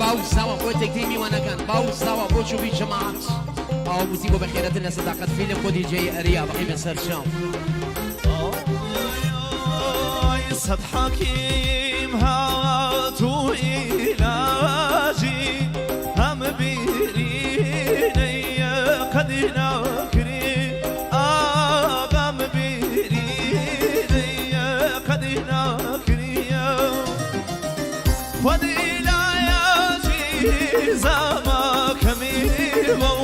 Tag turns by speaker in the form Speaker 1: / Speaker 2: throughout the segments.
Speaker 1: باو زاوا بو تكتيمي وانا كان باو زاوا بو شوفي جماعات او مصيبه بخيرة الناس صداقة فيلم بودي جاي رياض بقي من سرشام
Speaker 2: صد حكيم هاتو علاجي هم بيريني قد ناكري آغام بيريني قد ناكري ودي لا يجي زما كميمو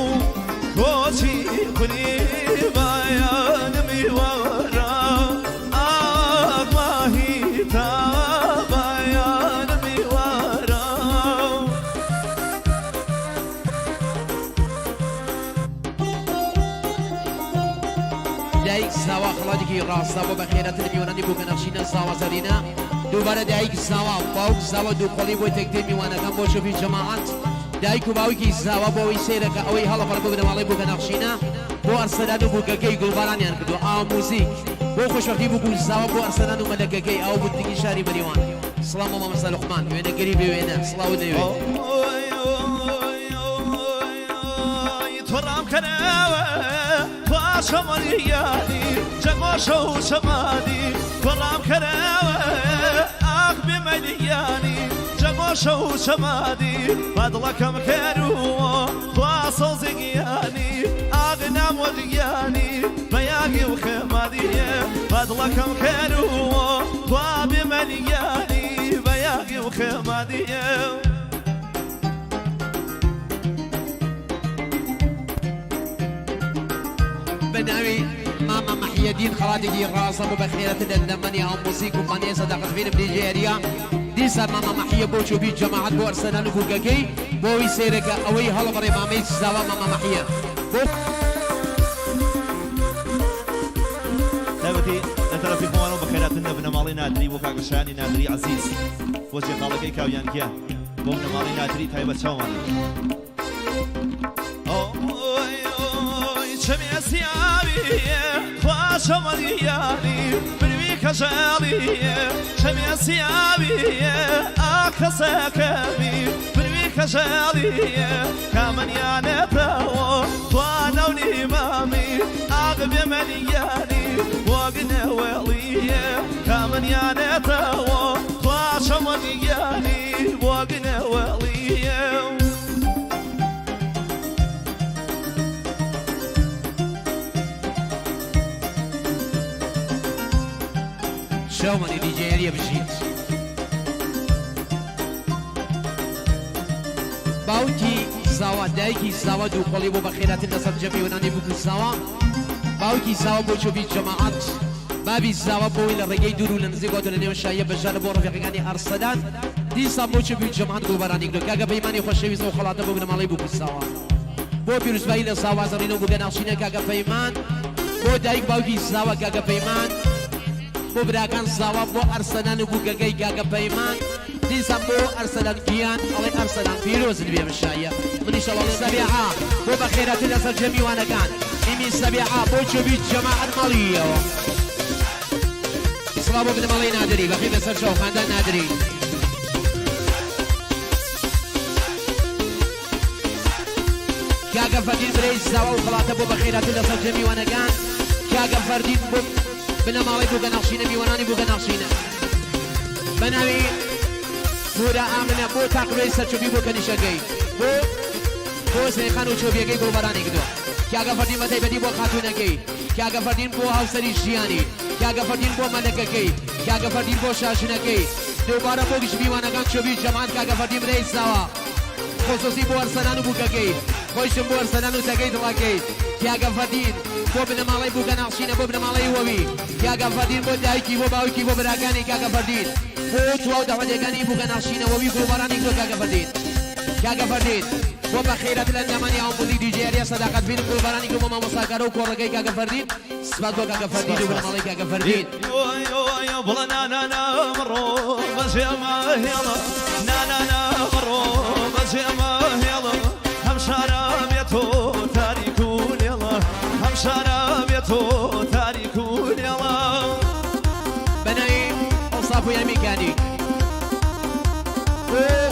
Speaker 2: كوشي قريبا يا نمي ورا
Speaker 1: دايك زاوا خلادي راسا وبخيرة الميوناني بوغناخشينا زاوا زرينا دوباره دايك زاوا باوك زاوا دو قولي بو تكتيمي وانا كان بو شوفي جماعات دايك باوكي زاوا بو يسيرك اوي هلا فرقو بنا مالي بوغناخشينا بو ارسلانو بوغاكي قلباران ينكدو موزيك بو خوش وقتی بو زاوا بو ارسلانو ملكاكي او بو تيجي شاري بريوان سلام ماما مسا لقمان وين قريبي وين سلاو ديوي
Speaker 2: ترام كناوه شمالياني جماشو شمالي كرام كراوه اخ بملياني جماشو شمالي فضلكم كرو واصل زقياني اغنام ولياني بياقي وخمالي فضلكم كرو وبملياني بياقي وخمالي
Speaker 1: بناوي ماما محي الدين خالدي راسه بخيرة الدمني او موسيقى وفنية صداقة فين بنيجيريا ديسا ماما محي بوشو بي جماعات بو ارسنال بوغاكي بو يسيرك اوي هلا بري مامي زاوا ماما محي
Speaker 2: تابتي انت في موانو بخيرات النبنا مالي نادري وكاك شاني نادري عزيز وجه خالقي كاويان كيا بونا مالي نادري تايبة شواني شمي سيابي خواش ملياني برمي كجالي شمي سيابي أكسكبي برمي كجالي كمن يانتو وانا ونيمامي أغبي ملياني وقنا ولي كمن يانتو خواش ملياني وقنا ولي
Speaker 1: شومني نيجيريا بجيت باوكي زاوا دايكي زاوا دو قولي بو بخيرات الناس الجميع وناني بوكو زاوا باوكي زاوا بو شوفي جماعات بابي زاوا بو إلى رجاي دورو لنزيقو دولنيو شايب بجانب بو رفيقاني أرسلان ديسا بو شوفي جماعات قلباراني كدو كاقا بيماني خوشوي سو خلاطة بو بنا مالي بوكو زاوا بو بيروس بايلة زاوا زرينو بو قناقشينا كاقا بيمان بو دايك باوكي زاوا كاقا بيمان بو براكان زاوا بو ارسلان بو گگاي گاگا بيمان ديسا بو ارسلان كيان الله ارسلان فيروز اللي بيم الشايه من ان شاء الله السبيعه بو بخيرات الناس الجميع وانا كان امي السبيعه بو شوفي جماعه الماليه صلاه ابن مالي نادري بخير بسر شو خاندان نادري كاغا فردين بريز زاوا وخلاطه بو بخيرات الناس الجميع وانا كان كاغا فردين بو بنا مالي بوغا نقشينا ميواناني بوغا نقشينا بناوي بورا آمنا بو تاقبي سرچوبي بو كنشاقي بو سيخانو چوبيقي قلباراني كدو كاغا فردين بتاي بدي بو خاتوناقي كاغا فردين بو هاوسري جياني كاغا فردين بو ملكاقي كاغا فردين بو شاشناقي دوبارا بوغش ميواناقان چوبي جماعت كاغا فردين رئيس زاوا خصوصي بو ارسلانو بوغاقي خوشم بو ارسلانو تاقي دواقي كاغا فردين بو بنا مالي بو كناقشينا بو بنا مالي ووي كاغا فردين بو دايكي بو باوكي بو براكاني كاغا فردين بو تواو دعواديقاني بو كناقشينا ووي قلباراني كدو كاغا فردين كاغا فردين بو بخيرات الأندماني او مولي ديجيريا صداقات بين قلباراني كدو ماما مساكارو كورغي كاغا فردين سبات بو كاغا فردين بو بنا مالي كاغا فردين
Speaker 2: يو بلا نا مرو بجيما يلا نا مرو بجيما يلا هم شراب يتو تاريكون يلا هم شراب يتو تاريكون يلا
Speaker 1: بناي اوصافو يا ميكانيك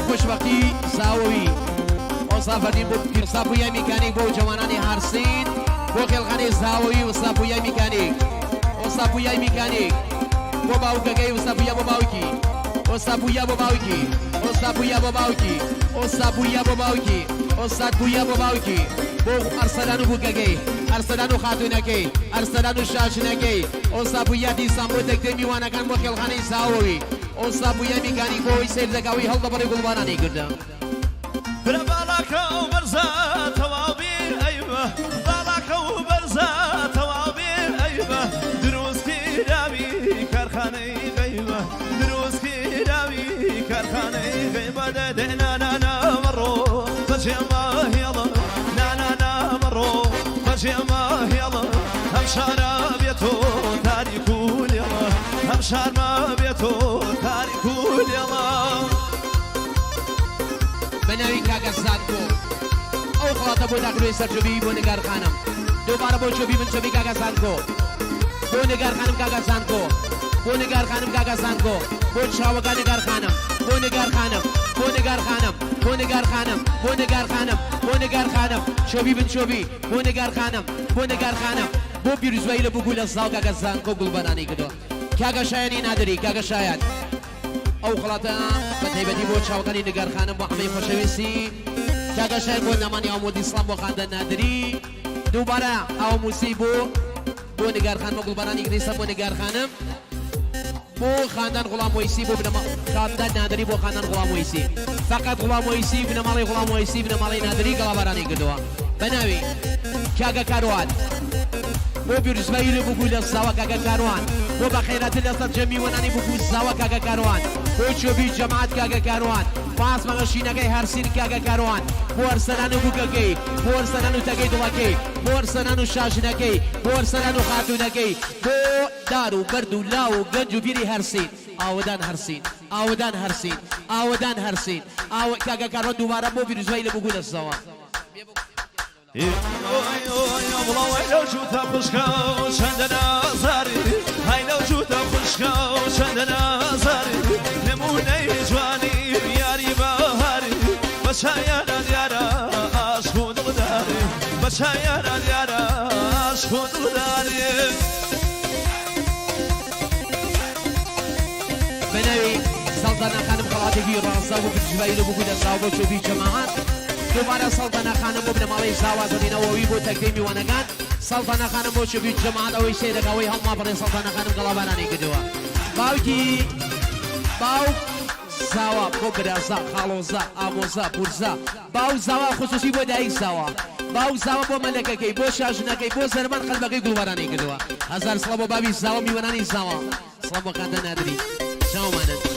Speaker 1: خوش خۆشبەختی ساوەوی ئۆستا فەردین بۆ ئۆستا پویای میکانیک بۆ جوانانی هەرسین بۆ خێڵخانەی ساوەوی ئۆستا پویای میکانیک ئۆستا پویای میکانیک بۆ باوکەکەی ئۆستا پویا بۆ باوکی ئۆستا پویا بۆ باوکی ئۆستا پویا بۆ باوکی ئۆستا پویا بۆ باوکی ئۆستا پویا بۆ باوکی بۆ ئەرسەلان و بووکەکەی ئەرسەلان و خاتونەکەی ئەرسەلان و شاشنەکەی ئۆستا پویا دیسان بۆ تەکتەی میوانەکان بۆ خێڵخانەی ساوەوی ئۆستا پویا میکانیک بۆی سیر دەکاوی هەڵدەبڕی گوڵبانانی کردە
Speaker 2: برا بالاکە و بەرزە تەواوبیر ئەیوە بالاکە و بەرزە تەواوبیر ئەیوە دروستکراوی کارخانەی غەیبە دروستکراوی کارخانەی غەیبە دەدێنانانە بەڕۆ بەجێمە هێڵە نانانە بەڕۆ بەجێمە هێڵە ئەم شارە بێتۆ تاریک و لێڵە ئەم شارمە بێتۆ تاریک و لێڵە
Speaker 1: بەناوی کاکە سانکۆ ئەو خڵاتە بۆ داخلوی سەرچۆبی بۆ نگارخانم دووبارە بۆ چۆبی من چۆبی کاکە سانکۆ بۆ نگارخانم کاکە سانکۆ بۆ نگارخانم کاکە سانکۆ بۆ چاوەکە نگارخانم بۆ نگارخانم بۆ نگارخانم بۆ نگارخانم بۆ نگارخانم بۆ نگارخانم چۆبی من چۆبی بۆ نگارخانم بۆ نگارخانم بۆ پیرۆزبایی لە بووبوو لە ساڵ کاکە سانکۆ گوڵبەرانی کردەوە کاکە شایانی نادری کاکە شایان ئەو خڵاتە بە تایبەتی بۆ چاوەکانی نگارخانم بۆ هەمەی خۆشەویستی کاکە شایان بۆ نەمانی ئاومۆدی ئیسلام بۆ خاندان نادری دووبارە ئاوموسی بۆ نگارخانم بۆ گوڵبەرانی گریسە بۆ نگارخانم بۆ خاندان غوڵام وەیسی بۆ خاندان نادری بۆ خاندان غوڵام وەیسی فقط غوڵام وەیسی بنەماڵی غوڵام وەیسی بنەماڵی نادری گەڵابەرانی کردەوە بەناوی کاکە کاروان بۆ پیرۆزبایی لە بووبوو لە ساوە کاکە کاروان بۆ بە خێراتر لەسەر جەمی وەنانی بووبوو ساوە کاکە کاروان بۆ چۆبی جەماعەت کاکە کاروان پاس مەغەشینەکەی هەرسین کاکە کاروان بۆ ئەرسەلان و بووکەکەی بۆ ئەرسەلان و تەکەی دڵەکەی بۆ ئەرسەلان و شاشنەکەی بۆ ئەرسەلان و خاتونەکەی بۆ دار و بەرد و لاو و گەنج و بیری هەرسین ئاوەدان هەرسین ئاوەدان هەرسین ئاوەدان هەرسین کاکە کاروان دووبارە بۆ پیرۆزبایی لە بووبوو لە ساوە
Speaker 2: بڵاوی لەو جووتە پشکە و چەندە نازاری های لەو جووتە پشکە و چەندە نازاری نمونەی جوانی یاری بەهاری بەچایانە دیارە عاشق و دڵداری بەچایانە دیارە عاشق و دڵداری
Speaker 1: بەناوی سەڵتانە خانم خەڵاتێکی ڕاستە بۆ پیرۆزبایی لە بووبوو لە ساوە بۆ چۆبی جەماعەت دووبارە سەڵتانە خانم بۆ بنەماڵەی ساوازەدینەوەوی بۆ تەکتەی میوانەکان سەڵتانە خانم بۆ چۆبی جەماعەت ئەوەی سێدەکەوەی هەڵما بڕێ سەڵتانە خانم گەڵابانانی کردووە باوکی باوک زاوا بۆ برازا خاڵۆزا ئامۆزا پورزا باو زاوا خصوصی بۆ دایک زاوا باو زاوا بۆ مەلەکەکەی بۆ شاژنەکەی بۆ زەرمان قەلبەکەی گوڵبەرانی کردووە هەزار سڵە بۆ باوی زاوا میوانانی زاوا سڵە بۆ خاندان نادری چاومانن